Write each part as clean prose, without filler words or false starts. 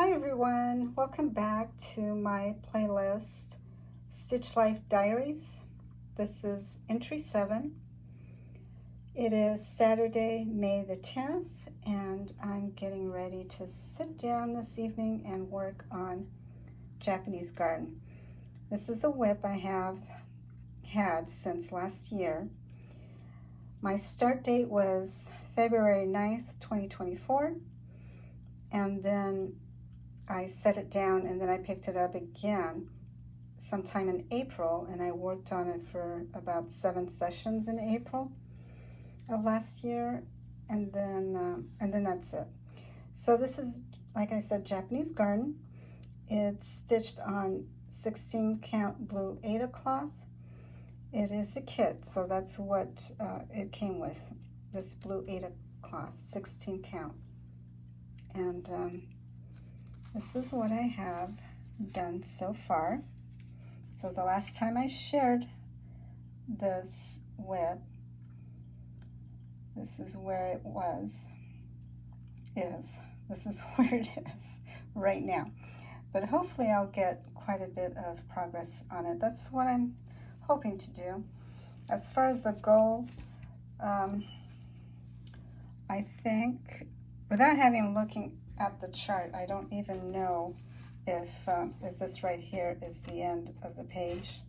Hi everyone, welcome back to my playlist, Stitch Life Diaries. This is entry 7. It is Saturday, May the 10th, and I'm getting ready to sit down this evening and work on Japanese garden. This is a WIP I have had since last year. My start date was February 9th, 2024, and then I set it down and then I picked it up again sometime in April, and I worked on it for about 7 sessions in April of last year, and then that's it. So this is, like I said, Japanese garden. It's stitched on 16 count blue Aida cloth. It is a kit, so that's what it came with, this blue Aida cloth, 16 count. And this is what I have done so far. So the last time I shared this WIP, this is where it is. This is where it is right now. But hopefully I'll get quite a bit of progress on it. That's what I'm hoping to do. As far as the goal, I think, without looking at the chart, I don't even know if this right here is the end of the page,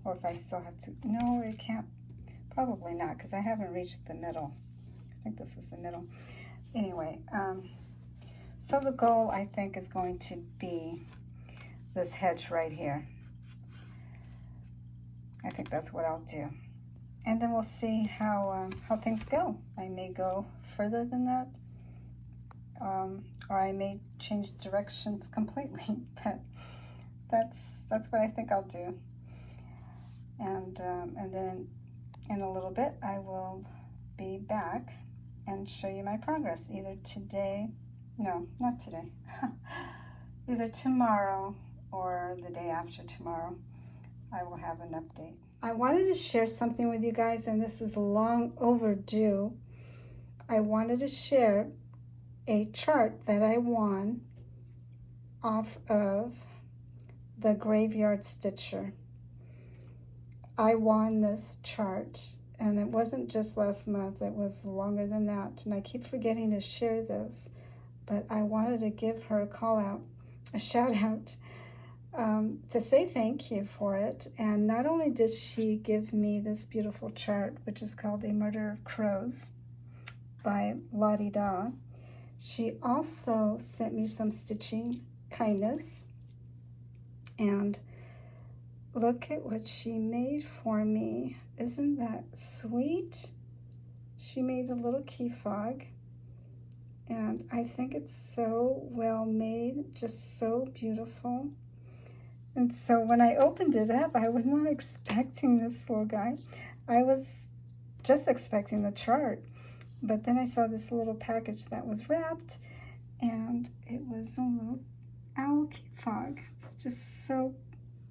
or if I still have to. No, it can't. Probably not, because I haven't reached the middle. I think this is the middle. Anyway, so the goal, I think, is going to be this hedge right here. I think that's what I'll do, and then we'll see how things go. I may go further than that. Or I may change directions completely, but that's what I think I'll do. And then in a little bit, I will be back and show you my progress, either today, no, not today, either tomorrow or the day after tomorrow. I will have an update. I wanted to share something with you guys, and this is long overdue. I wanted to share a chart that I won off of the Graveyard Stitcher. I won this chart, and it wasn't just last month, it was longer than that, and I keep forgetting to share this, but I wanted to give her a call out, a shout out, to say thank you for it. And not only did she give me this beautiful chart, which is called A Murder of Crows by Lottie Da, she also sent me some stitching kindness, and look at what she made for me. Isn't that sweet? She made a little key fog, and I think it's so well made, just so beautiful. And so when I opened it up, I was not expecting this little guy. I was just expecting the chart. But then I saw this little package that was wrapped, and it was a little owl key fog. It's just so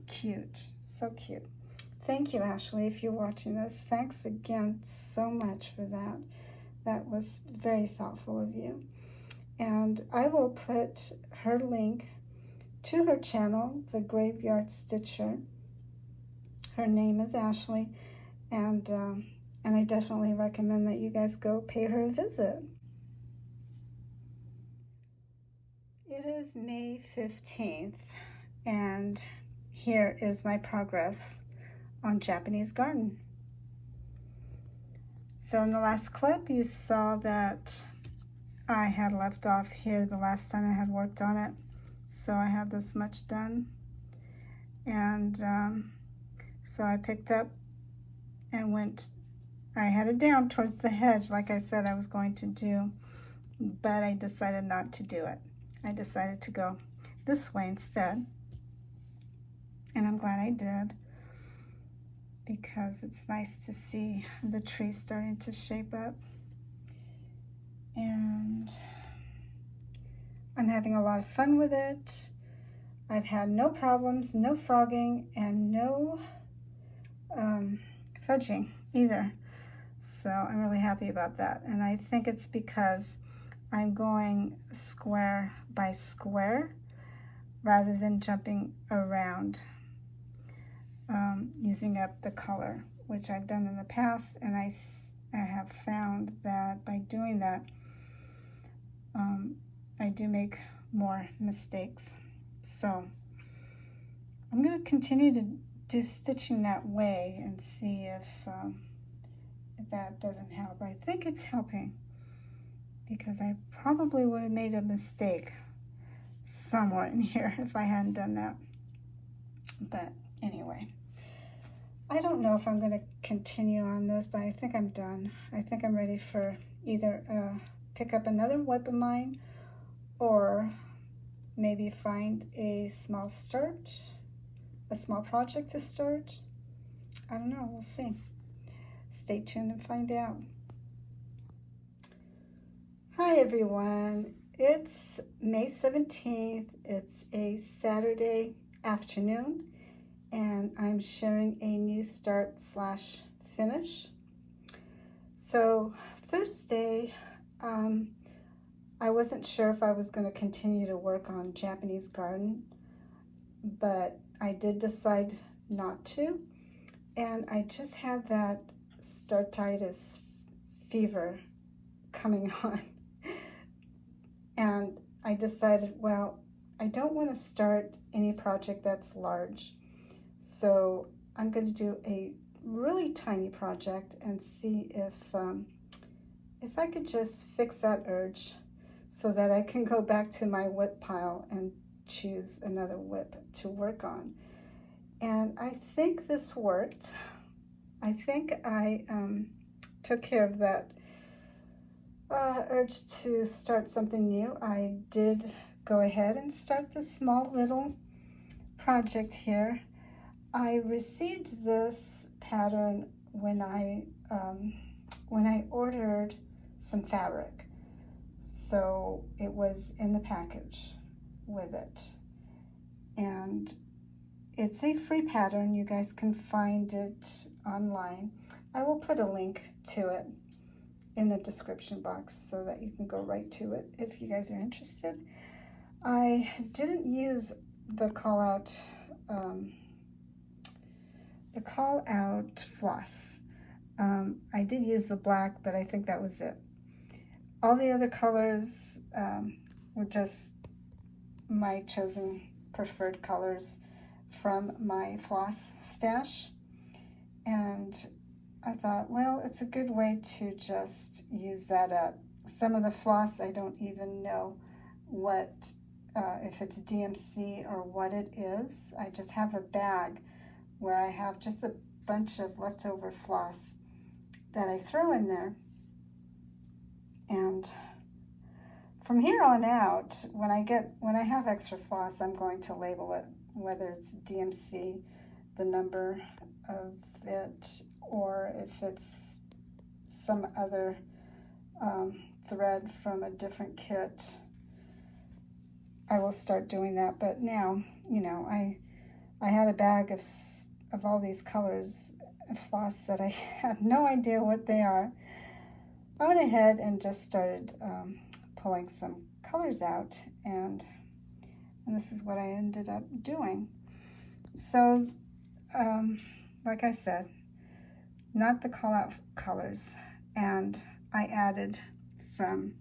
cute, so cute. Thank you, Ashley, if you're watching this. Thanks again so much for that. That was very thoughtful of you. And I will put her link to her channel, The Graveyard Stitcher. Her name is Ashley, and I definitely recommend that you guys go pay her a visit. It is May 15th, and here is my progress on Japanese garden. So in the last clip, you saw that I had left off here the last time I had worked on it. So I had this much done, and so I picked up and went, I headed down towards the hedge like I said I was going to do, but I decided not to do it. I decided to go this way instead, and I'm glad I did, because it's nice to see the tree starting to shape up, and I'm having a lot of fun with it. I've had no problems, no frogging, and no fudging either. So I'm really happy about that. And I think it's because I'm going square by square rather than jumping around using up the color, which I've done in the past, and I have found that by doing that I do make more mistakes. So I'm going to continue to do stitching that way and see if that doesn't help. I think it's helping, because I probably would have made a mistake somewhere in here if I hadn't done that. But anyway, I don't know if I'm going to continue on this, but I think I'm done. I think I'm ready for either pick up another WIP of mine, or maybe find a small project to start. I don't know, we'll see. Stay tuned and find out. Hi everyone, it's May 17th. It's a Saturday afternoon, and I'm sharing a new start / finish. So Thursday, I wasn't sure if I was going to continue to work on Japanese garden, but I did decide not to, and I just had that startitis fever coming on, and I decided, well, I don't want to start any project that's large, so I'm going to do a really tiny project and see if I could just fix that urge so that I can go back to my WIP pile and choose another WIP to work on. And I think this worked. I think I took care of that urge to start something new. I did go ahead and start this small little project here. I received this pattern when I ordered some fabric, so it was in the package with it, and it's a free pattern. You guys can find it online. I will put a link to it in the description box so that you can go right to it if you guys are interested. I didn't use the call out floss. I did use the black, but I think that was it. All the other colors were just my chosen preferred colors from my floss stash, and I thought, well, it's a good way to just use that up. Some of the floss, I don't even know what, if it's DMC or what it is. I just have a bag where I have just a bunch of leftover floss that I throw in there, and from here on out, when I have extra floss, I'm going to label it, whether it's DMC, the number of it, or if it's some other thread from a different kit. I will start doing that. But now, you know, I had a bag of all these colors of floss that I had no idea what they are. I went ahead and just started pulling some colors out, and this is what I ended up doing. So, like I said, not the call out colors, and I added some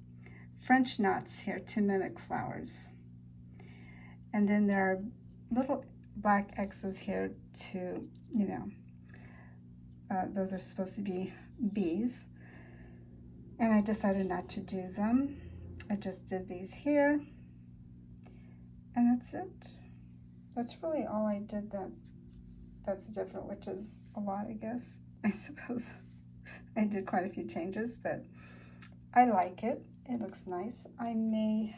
French knots here to mimic flowers. And then there are little black X's here to, you know, those are supposed to be bees. And I decided not to do them. I just did these here. And that's it. That's really all I did that's different, which is a lot, I guess. I suppose I did quite a few changes, but I like it. It looks nice. I may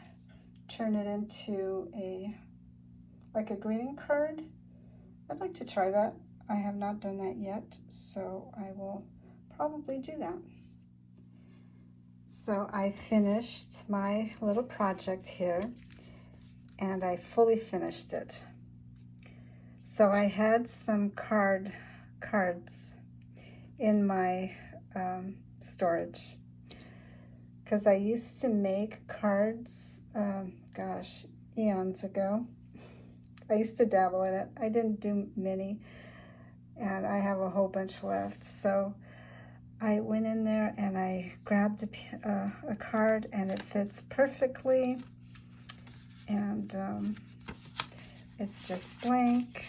turn it into like a greeting card. I'd like to try that. I have not done that yet, so I will probably do that. So I finished my little project here, and I fully finished it. So I had some cards in my storage, because I used to make cards gosh, eons ago. I used to dabble in it. I didn't do many, and I have a whole bunch left. So I went in there and I grabbed a card, and it fits perfectly. And it's just blank.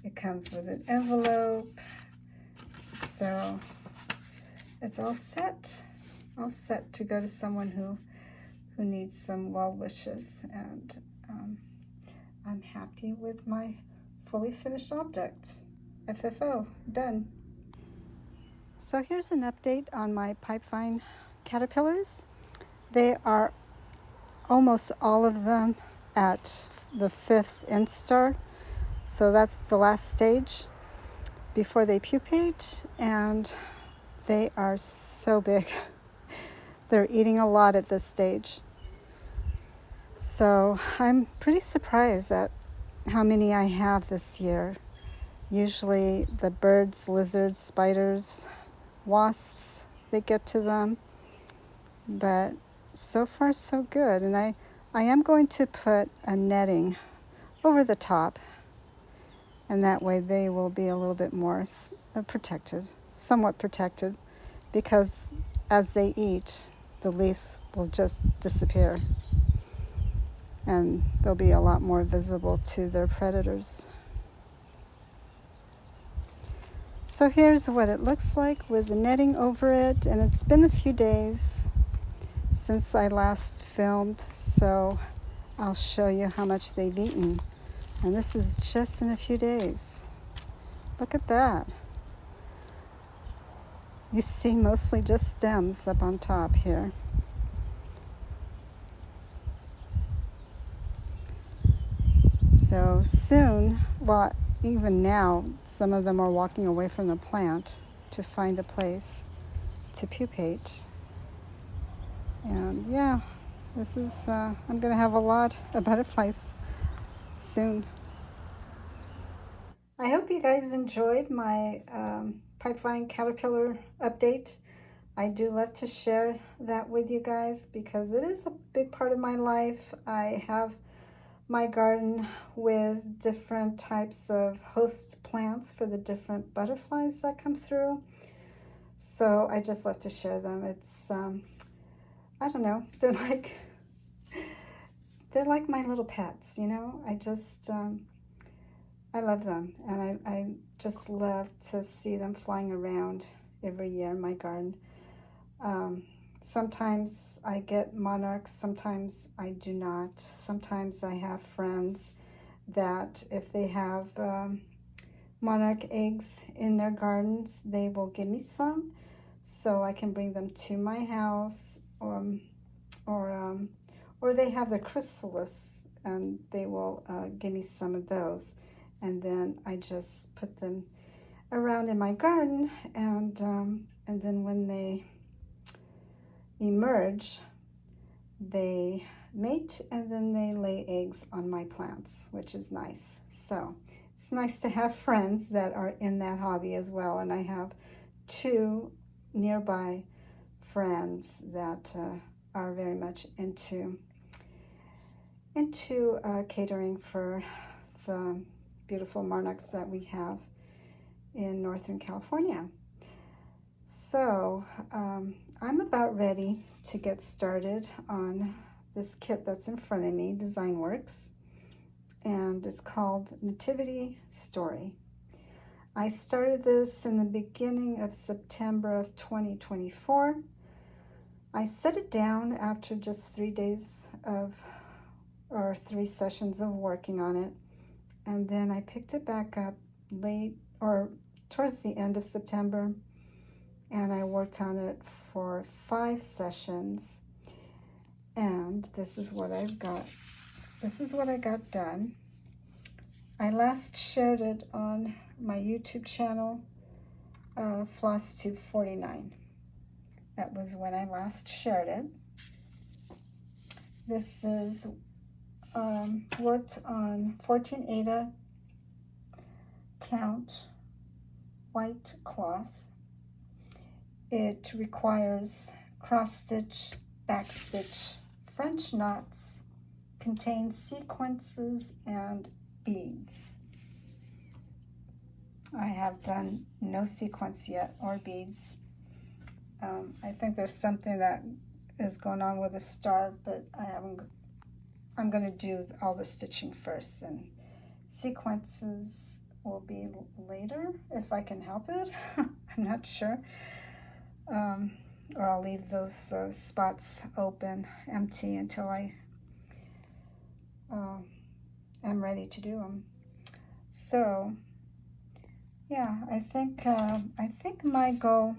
It comes with an envelope. So it's all set to go to someone who needs some well wishes. And I'm happy with my fully finished object. FFO, done. So here's an update on my pipevine caterpillars. They are almost all of them at the 5th instar. So that's the last stage before they pupate, and they are so big. They're eating a lot at this stage. So I'm pretty surprised at how many I have this year. Usually the birds, lizards, spiders, wasps, they get to them. But so far so good. And I am going to put a netting over the top, and that way they will be a little bit more protected, somewhat protected, because as they eat, the leaves will just disappear, and they'll be a lot more visible to their predators. So here's what it looks like with the netting over it, and it's been a few days since I last filmed, so I'll show you how much they've eaten. And this is just in a few days. Look at that. You see mostly just stems up on top here. So soon, well, even now, some of them are walking away from the plant to find a place to pupate. And yeah, this is, I'm going to have a lot of butterflies soon. I hope you guys enjoyed my pipevine caterpillar update. I do love to share that with you guys because it is a big part of my life. I have my garden with different types of host plants for the different butterflies that come through. So I just love to share them. It's, I don't know, they're like my little pets, you know? I just, I love them, and I just love to see them flying around every year in my garden. Sometimes I get monarchs, sometimes I do not. Sometimes I have friends that if they have monarch eggs in their gardens, they will give me some so I can bring them to my house, or they have the chrysalis and they will give me some of those. And then I just put them around in my garden, and then when they emerge, they mate, and then they lay eggs on my plants, which is nice. So it's nice to have friends that are in that hobby as well. And I have 2 nearby friends that are very much into catering for the beautiful monarchs that we have in Northern California. So I'm about ready to get started on this kit that's in front of me, DesignWorks, and it's called Nativity Story. I started this in the beginning of September of 2024. I set it down after just 3 days or 3 sessions of working on it, and then I picked it back up towards the end of September, and I worked on it for 5 sessions, and this is what I've got. This is what I got done. I last shared it on my YouTube channel, FLOSSTUBE 49. That was when I last shared it. This is worked on 14 Aida count white cloth. It requires cross stitch, back stitch, French knots, contains sequences and beads. I have done no sequence yet or beads. I think there's something that is going on with the star, but I'm going to do all the stitching first, and sequences will be later if I can help it. I'm not sure. Or I'll leave those spots open, empty, until I am ready to do them. So yeah, I think my goal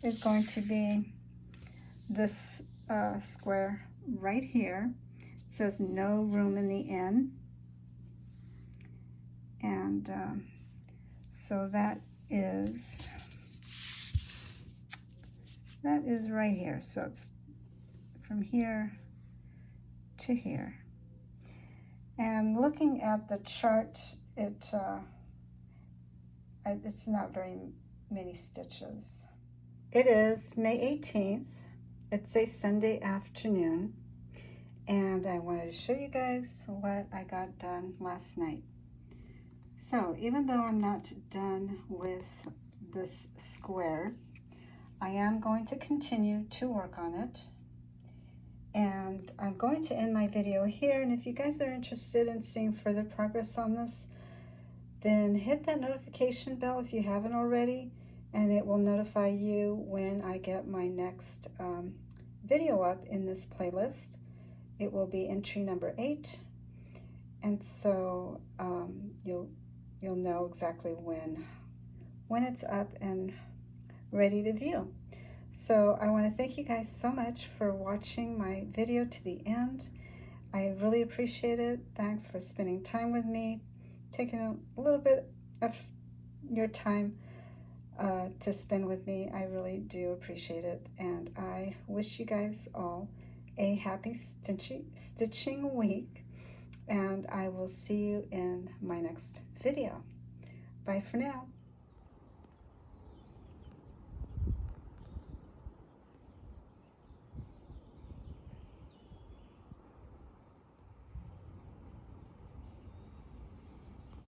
is going to be this square right here. It says no room in the inn, and so that is right here. So it's from here to here. And looking at the chart, it's not very many stitches. It is May 18th. It's a Sunday afternoon, and I wanted to show you guys what I got done last night. So even though I'm not done with this square, I am going to continue to work on it, and I'm going to end my video here. And if you guys are interested in seeing further progress on this, then hit that notification bell if you haven't already, and it will notify you when I get my next video up in this playlist. It will be entry number 8, and so you'll know exactly when it's up and ready to view. So I want to thank you guys so much for watching my video to the end. I really appreciate it. Thanks for spending time with me, taking a little bit of your time to spend with me. I really do appreciate it, and I wish you guys all a happy stitching week, and I will see you in my next video. Bye for now.